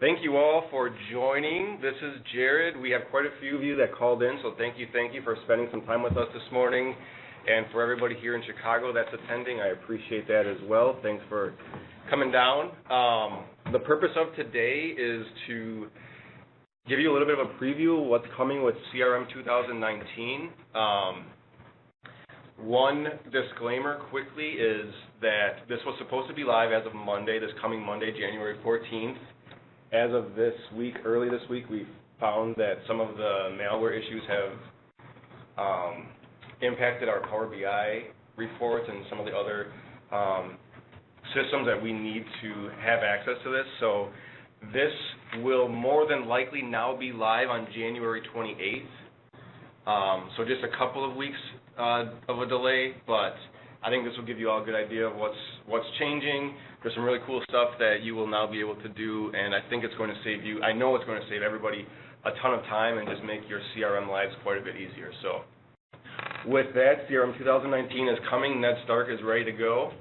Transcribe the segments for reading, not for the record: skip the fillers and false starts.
Thank you all for joining. This is Jared. We have quite a few of you that called in, so thank you for spending some time with us this morning. And for everybody here in Chicago that's attending, I appreciate that as well. Thanks for coming down. The purpose of today is to give you a little bit of a preview of what's coming with CRM 2019. One disclaimer quickly is that this was supposed to be live as of Monday, this coming Monday, January 14th. As of this week, early this week, we found that some of the malware issues have impacted our Power BI reports and some of the other systems that we need to have access to this. So this will more than likely now be live on January 28th. So just a couple of weeks of a delay, but I think this will give you all a good idea of what's changing. There's some really cool stuff that you will now be able to do, and I think it's going to save you, I know it's going to save everybody a ton of time and just make your CRM lives quite a bit easier. So with that, CRM 2019 is coming. Ned Stark is ready to go.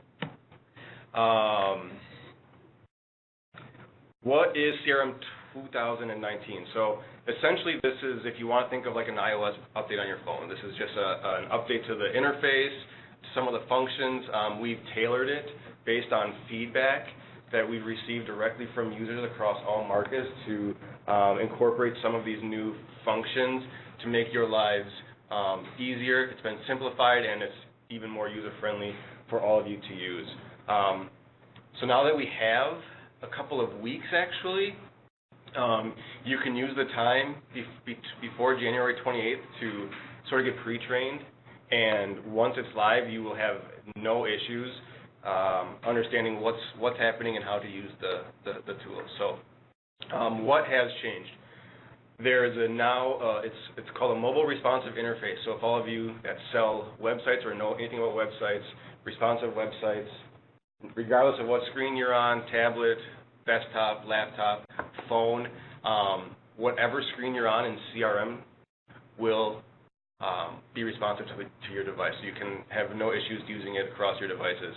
What is CRM 2019? So essentially this is, if you want to think of like an iOS update on your phone, this is just an update to the interface, some of the functions. We've tailored it based on feedback that we've received directly from users across all markets to incorporate some of these new functions to make your lives easier. It's been simplified and it's even more user-friendly for all of you to use. So now that we have a couple of weeks actually, you can use the time before January 28th to sort of get pre-trained, and once it's live you will have no issues understanding what's happening and how to use the tools. So what has changed? There is a now, it's called a mobile responsive interface. So if all of you that sell websites or know anything about websites, responsive websites, regardless of what screen you're on, tablet, desktop, laptop, phone, whatever screen you're on in CRM will be responsive to your device. So you can have no issues using it across your devices.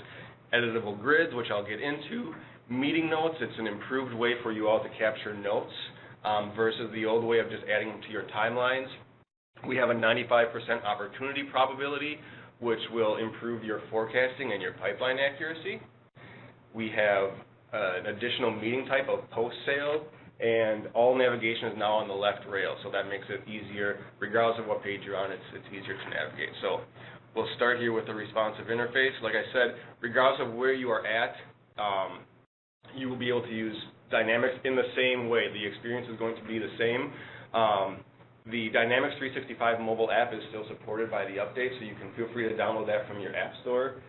Editable grids, which I'll get into. Meeting notes, it's an improved way for you all to capture notes versus the old way of just adding them to your timelines. We have a 95% opportunity probability, which will improve your forecasting and your pipeline accuracy. We have an additional meeting type of post-sale, and all navigation is now on the left rail, so that makes it easier. Regardless of what page you're on, it's easier to navigate. So we'll start here with the responsive interface. Like I said, regardless of where you are at, you will be able to use Dynamics in the same way. The experience is going to be the same. The Dynamics 365 mobile app is still supported by the update, so you can feel free to download that from your app store.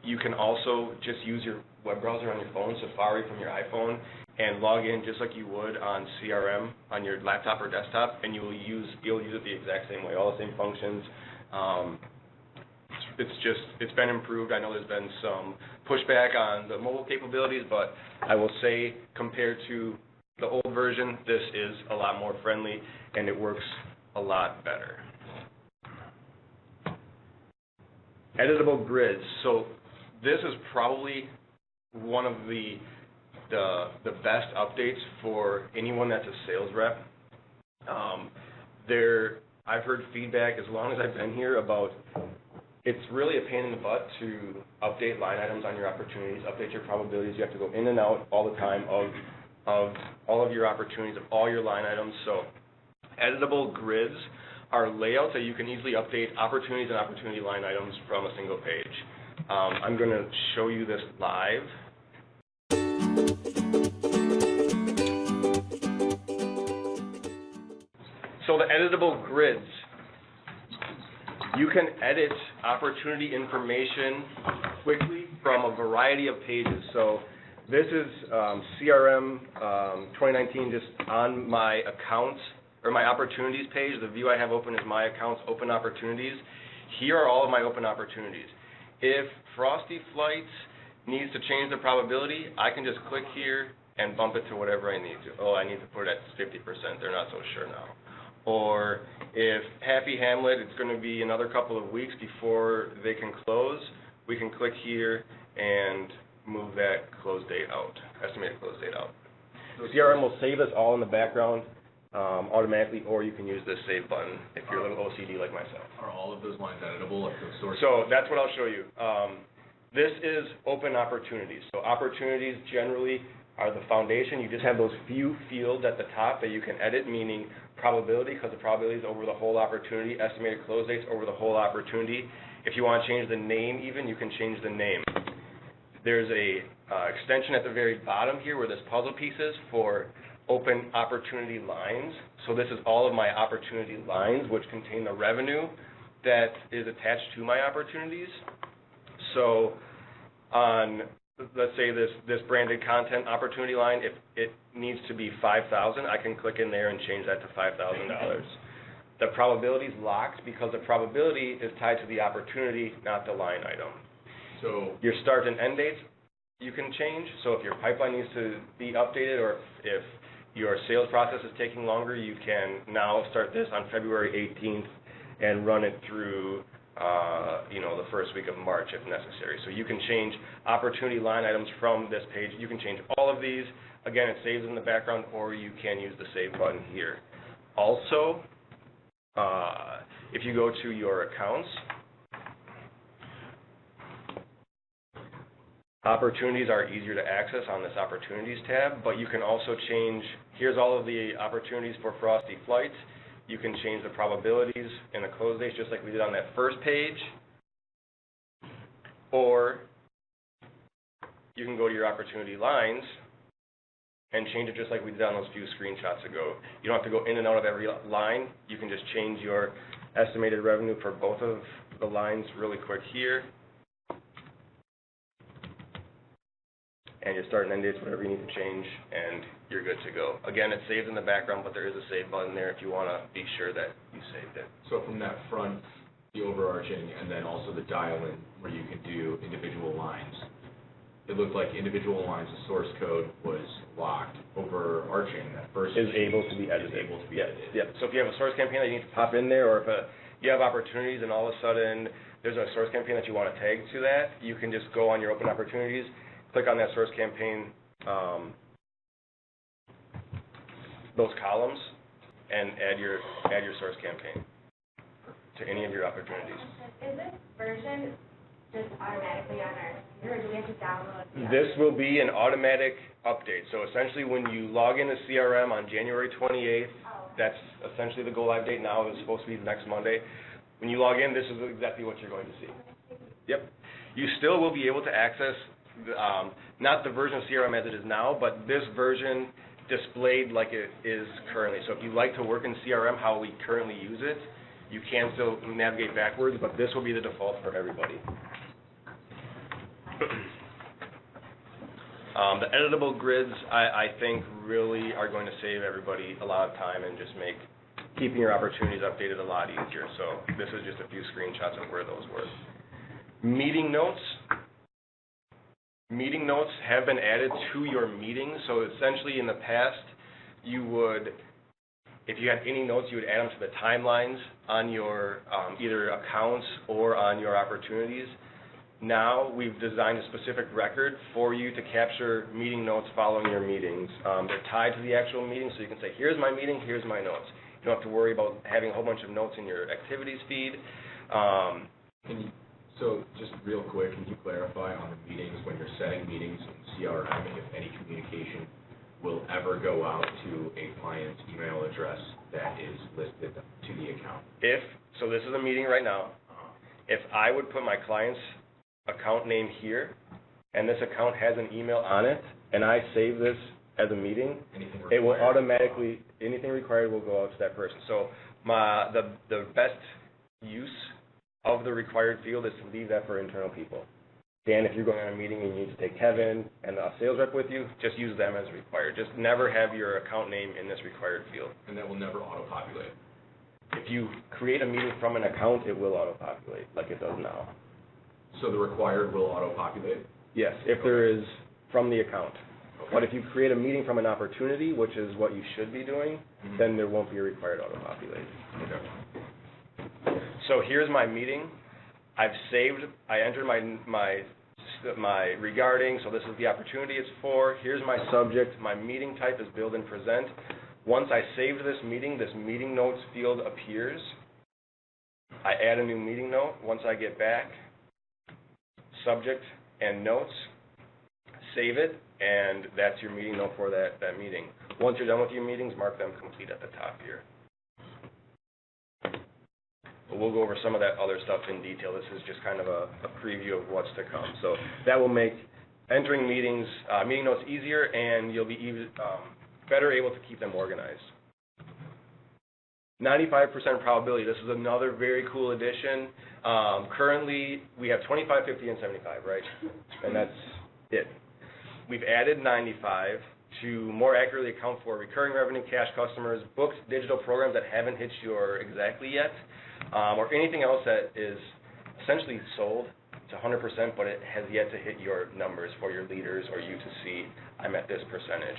You can also just use your web browser on your phone, Safari from your iPhone, and log in just like you would on CRM on your laptop or desktop, and you'll use it the exact same way, all the same functions. It's been improved. I know there's been some pushback on the mobile capabilities, but I will say compared to the old version, this is a lot more friendly and it works a lot better. Editable grids. So this is probably one of the best updates for anyone that's a sales rep. I've heard feedback as long as I've been here about it's really a pain in the butt to update line items on your opportunities, update your probabilities. You have to go in and out all the time of all of your opportunities, of all your line items. So editable grids are layouts that you can easily update opportunities and opportunity line items from a single page. I'm going to show you this live. So the editable grids. You can edit opportunity information quickly from a variety of pages. So this is CRM 2019 just on my accounts or my opportunities page. The view I have open is my accounts, open opportunities. Here are all of my open opportunities. If Frosty Flights needs to change the probability, I can just click here and bump it to whatever I need to. Oh, I need to put it at 50%. They're not so sure now. Or if Happy Hamlet, it's going to be another couple of weeks before they can close, we can click here and move that close date out, estimated close date out. CRM will save this all in the background automatically, or you can use this save button if you're a little OCD like myself. Are all of those lines editable if the source? So that's what I'll show you. This is open opportunities. So opportunities generally are the foundation. You just have those few fields at the top that you can edit, meaning probability, because the probability is over the whole opportunity, estimated close dates over the whole opportunity. If you want to change the name even, you can change the name. There's a extension at the very bottom here where this puzzle piece is for open opportunity lines. So this is all of my opportunity lines, which contain the revenue that is attached to my opportunities. So on, let's say this branded content opportunity line, if it needs to be $5,000, I can click in there and change that to $5,000. The probability is locked because the probability is tied to the opportunity, not the line item. So your start and end dates you can change. So if your pipeline needs to be updated, or if your sales process is taking longer, you can now start this on February 18th and run it through the first week of March if necessary. So you can change opportunity line items from this page. You can change all of these. Again, it saves in the background, or you can use the save button here. Also, if you go to your accounts, opportunities are easier to access on this opportunities tab, but you can also change, here's all of the opportunities for Frosty Flights. You can change the probabilities and the close dates just like we did on that first page, or you can go to your opportunity lines and change it just like we did on those few screenshots ago. You don't have to go in and out of every line. You can just change your estimated revenue for both of the lines really quick here. And your start and end dates, whatever you need to change, and you're good to go. Again, it saves in the background, but there is a save button there if you want to be sure that you saved it. So from that front, the overarching, and then also the dial-in where you can do individual lines, it looked like individual lines, the source code was locked. Overarching, that first is able to be edited. Is able to be edited. Yep. So if you have a source campaign that you need to pop in there, or if you have opportunities and all of a sudden there's a source campaign that you want to tag to that, you can just go on your open opportunities, click on that source campaign, those columns, and add your source campaign to any of your opportunities. Is this version just automatically on our computer, or do we have to download it? This will be an automatic update. So essentially when you log into CRM on January 28th, that's essentially the go-live date now. It's supposed to be next Monday. When you log in, this is exactly what you're going to see. Yep. You still will be able to access not the version of CRM as it is now, but this version displayed like it is currently. So if you like to work in CRM how we currently use it, you can still navigate backwards, but this will be the default for everybody. The editable grids, I think, really are going to save everybody a lot of time and just make keeping your opportunities updated a lot easier. So this is just a few screenshots of where those were. Meeting notes. Meeting notes have been added to your meetings. So essentially in the past, you would, if you had any notes, you would add them to the timelines on your either accounts or on your opportunities. Now we've designed a specific record for you to capture meeting notes following your meetings. They're tied to the actual meeting, so you can say, here's my meeting, here's my notes. You don't have to worry about having a whole bunch of notes in your activities feed. So just real quick, can you clarify on the meetings, when you're setting meetings in CRM, if any communication will ever go out to a client's email address that is listed to the account? So this is a meeting right now. If I would put my client's account name here, and this account has an email on it, and I save this as a meeting, it will automatically, anything required will go out to that person. So the best use of the required field is to leave that for internal people. Dan, if you're going on a meeting and you need to take Kevin and a sales rep with you, just use them as required. Just never have your account name in this required field. And that will never auto-populate? If you create a meeting from an account, it will auto-populate like it does now. So the required will auto-populate? Yes, if there is from the account. Okay. But if you create a meeting from an opportunity, which is what you should be doing, then there won't be a required auto-populate. Okay. So here's my meeting. I entered my my regarding, so this is the opportunity it's for. Here's my subject. My meeting type is build and present. Once I save this meeting notes field appears. I add a new meeting note. Once I get back, subject and notes, save it, and that's your meeting note for that meeting. Once you're done with your meetings, mark them complete at the top here. But we'll go over some of that other stuff in detail. This is just kind of a preview of what's to come. So that will make entering meeting notes easier, and you'll be better able to keep them organized. 95% probability. This is another very cool addition. Currently, we have 25, 50, and 75, right? And that's it. We've added 95 to more accurately account for recurring revenue, cash customers, booked digital programs that haven't hit your exactly yet, or anything else that is essentially sold to 100%, but it has yet to hit your numbers for your leaders or you to see, I'm at this percentage.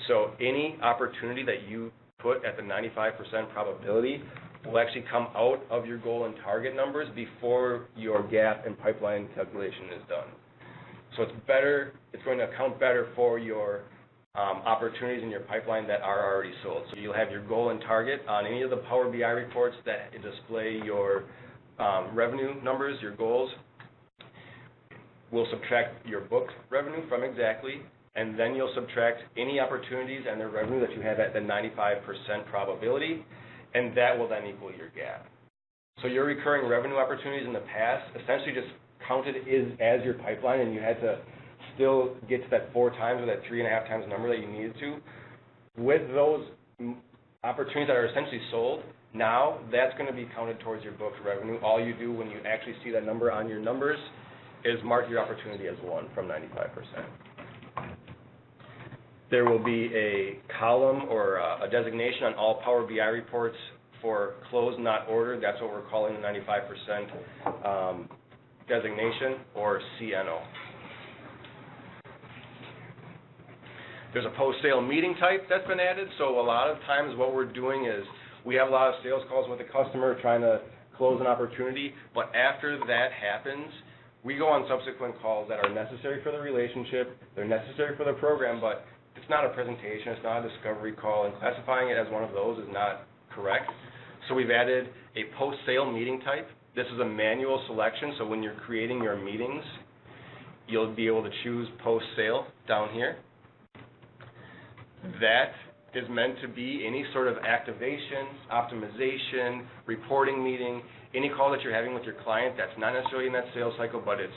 So any opportunity that you put at the 95% probability will actually come out of your goal and target numbers before your gap and pipeline calculation is done. So it's better, it's going to account better for your opportunities in your pipeline that are already sold. So you'll have your goal and target on any of the Power BI reports that display your revenue numbers, your goals. We'll subtract your booked revenue from exactly, and then you'll subtract any opportunities and their revenue that you have at the 95% probability, and that will then equal your gap. So your recurring revenue opportunities in the past essentially just counted as your pipeline, and you had to still get to that 4 times or that 3.5 times number that you needed to. With those opportunities that are essentially sold, now that's going to be counted towards your booked revenue. All you do when you actually see that number on your numbers is mark your opportunity as 1 from 95%. There will be a column or a designation on all Power BI reports for closed, not ordered. That's what we're calling the 95% designation, or CNO. There's a post-sale meeting type that's been added. So a lot of times what we're doing is we have a lot of sales calls with the customer trying to close an opportunity, but after that happens, we go on subsequent calls that are necessary for the relationship, they're necessary for the program, but it's not a presentation, it's not a discovery call, and classifying it as one of those is not correct. So we've added a post-sale meeting type. This is a manual selection, so when you're creating your meetings, you'll be able to choose post-sale down here. That is meant to be any sort of activation, optimization, reporting meeting, any call that you're having with your client that's not necessarily in that sales cycle, but it's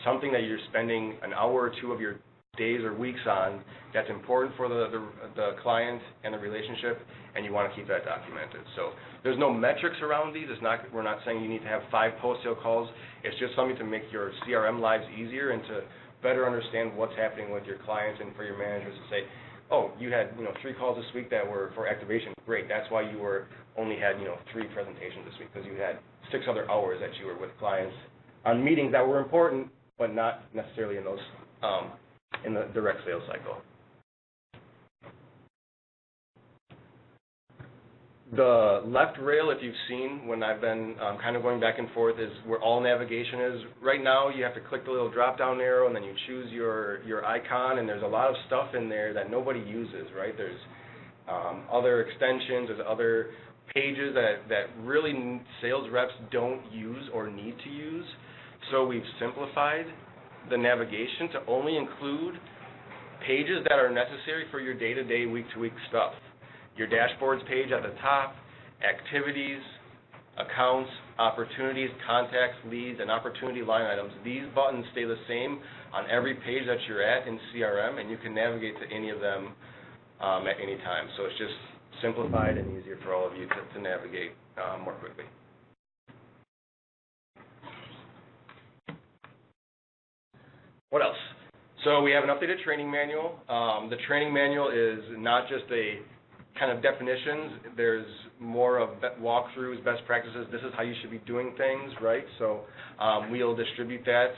something that you're spending an hour or 2 of your days or weeks on that's important for the client and the relationship, and you want to keep that documented. So there's no metrics around these. We're not saying you need to have 5 post-sale calls. It's just something to make your CRM lives easier and to better understand what's happening with your clients, and for your managers to say, oh, you had 3 calls this week that were for activation. Great. That's why you only had 3 presentations this week, because you had 6 other hours that you were with clients on meetings that were important, but not necessarily in those in the direct sales cycle. The left rail, if you've seen when I've been kind of going back and forth, is where all navigation is. Right now, you have to click the little drop-down arrow, and then you choose your icon, and there's a lot of stuff in there that nobody uses, right? There's other extensions, there's other pages that really sales reps don't use or need to use. So we've simplified the navigation to only include pages that are necessary for your day-to-day, week-to-week stuff. Your dashboards page at the top, activities, accounts, opportunities, contacts, leads, and opportunity line items. These buttons stay the same on every page that you're at in CRM, and you can navigate to any of them at any time. So it's just simplified and easier for all of you to navigate more quickly. What else? So we have an updated training manual. The training manual is not just a kind of definitions. There's more of walkthroughs, best practices. This is how you should be doing things, right? So we'll distribute that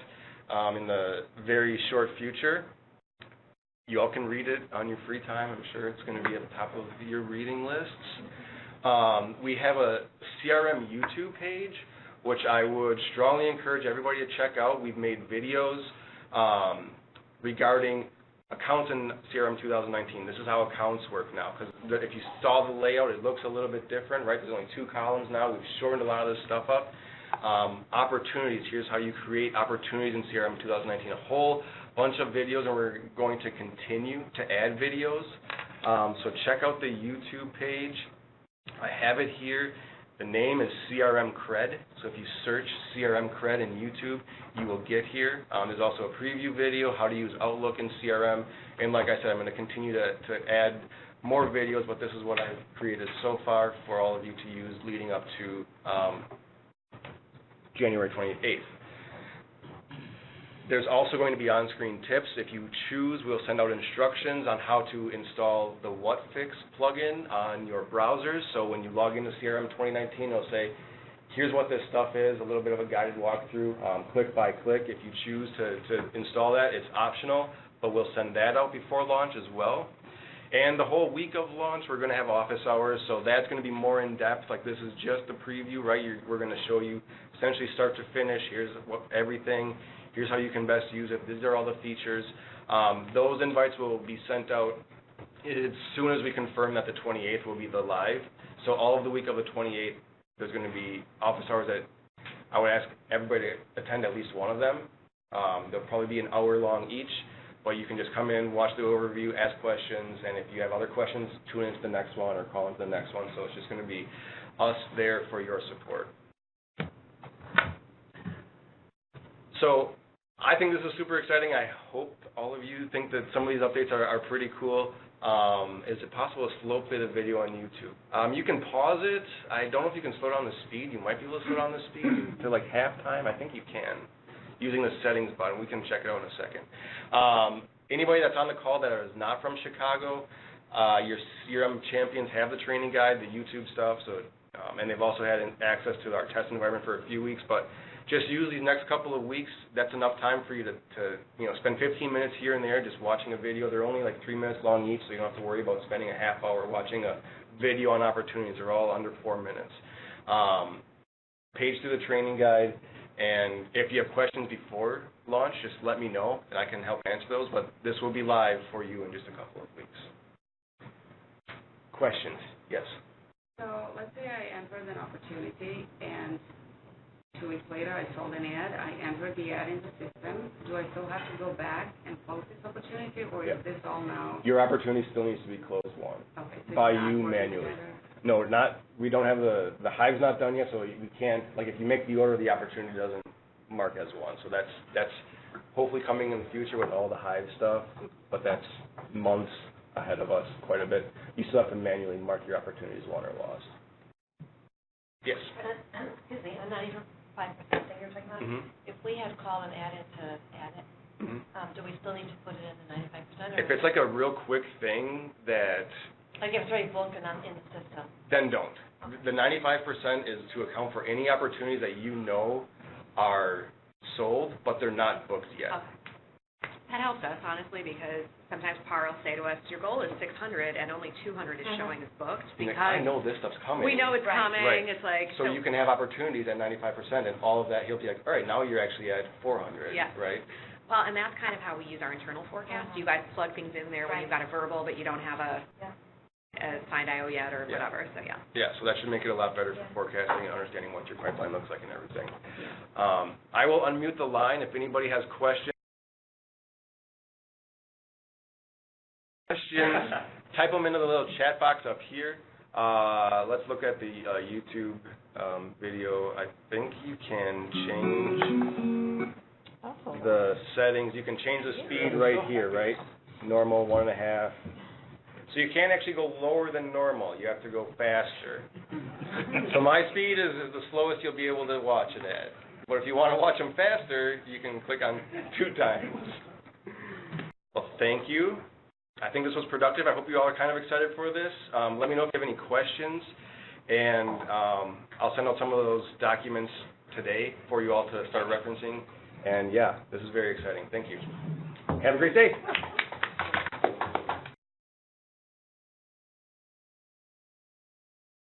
in the very short future. You all can read it on your free time. I'm sure it's going to be at the top of your reading lists. We have a CRM YouTube page, which I would strongly encourage everybody to check out. We've made videos regarding accounts in CRM 2019. This is how accounts work now, because if you saw the layout, it looks a little bit different, right? There's only 2 columns now. We've shortened a lot of this stuff up. Opportunities, here's how you create opportunities in CRM 2019. A whole bunch of videos, and we're going to continue to add videos. So check out the YouTube page. I have it here. The name is CRM Cred, so if you search CRM Cred in YouTube, you will get here. There's also a preview video, how to use Outlook in CRM, and like I said, I'm going to continue to add more videos, but this is what I've created so far for all of you to use leading up to January 28th. There's also going to be on-screen tips. If you choose, we'll send out instructions on how to install the WhatFix plugin on your browsers. So when you log into CRM 2019, it'll say, here's what this stuff is, a little bit of a guided walkthrough, click by click. If you choose to install that, it's optional, but we'll send that out before launch as well. And the whole week of launch, we're going to have office hours, so that's going to be more in-depth. Like, this is just the preview, right? We're going to show you essentially start to finish. Here's everything. Here's how you can best use it. These are all the features. Those invites will be sent out as soon as we confirm that the 28th will be the live. So all of the week of the 28th, there's going to be office hours that I would ask everybody to attend at least one of them. They'll probably be an hour long each, but you can just come in, watch the overview, ask questions, and if you have other questions, tune into the next one or call into the next one. So it's just going to be us there for your support. So I think this is super exciting. I hope all of you think that some of these updates are pretty cool. Is it possible to slow play the video on YouTube? You can pause it. I don't know if you can slow down the speed. You might be able to slow down the speed to like halftime. I think you can using the settings button. We can check it out in a second. Anybody that's on the call that is not from Chicago, your CRM champions have the training guide, the YouTube stuff, so and they've also had access to our test environment for a few weeks, but just use these next couple of weeks. That's enough time for you to spend 15 minutes here and there just watching a video. They're only like 3 minutes long each, so you don't have to worry about spending a half hour watching a video on opportunities. They're all under 4 minutes. Page through the training guide, and if you have questions before launch, just let me know, and I can help answer those, but this will be live for you in just a couple of weeks. Questions? Yes? So let's say I entered an opportunity, and 2 weeks later, I sold an ad. I entered the ad in the system. Do I still have to go back and close this opportunity, or is this all now? Your opportunity still needs to be closed one. Okay, so by you manually. No, we don't have the Hive's not done yet, so we can't, like if you make the order, the opportunity doesn't mark as one. So that's hopefully coming in the future with all the Hive stuff, but that's months ahead of us quite a bit. You still have to manually mark your opportunities won or lost. Yes? Excuse me, I'm not even 5% that you're talking about. Mm-hmm. If we had called and added to add it, do we still need to put it in the 95%? If it's like a real quick thing that... Like if it's already booked and I'm in the system. Then don't. The 95% is to account for any opportunities that you know are sold, but they're not booked yet. Okay. That helps us, honestly, because sometimes PAR will say to us, your goal is 600 and only 200 is showing as booked. Because I know this stuff's coming. we know it's coming. Right. It's like... So you can have opportunities at 95%, and all of that, he'll be like, all right, now you're actually at 400, Yeah. right? Well, and that's kind of how we use our internal forecast. You guys plug things in there when you've got a verbal, but you don't have a signed IO yet or whatever, so yeah. Yeah, so that should make it a lot better for forecasting and understanding what your pipeline looks like and everything. I will unmute the line if anybody has questions. Type them into the little chat box up here. Let's look at the YouTube video. I think you can change the settings. You can change the speed right here, right? Normal, 1.5. So you can't actually go lower than normal. You have to go faster. So my speed is the slowest you'll be able to watch it at. But if you want to watch them faster, you can click on 2 times. Well, thank you. I think this was productive. I hope you all are kind of excited for this. Let me know if you have any questions, and I'll send out some of those documents today for you all to start referencing. And yeah, this is very exciting. Thank you. Have a great day.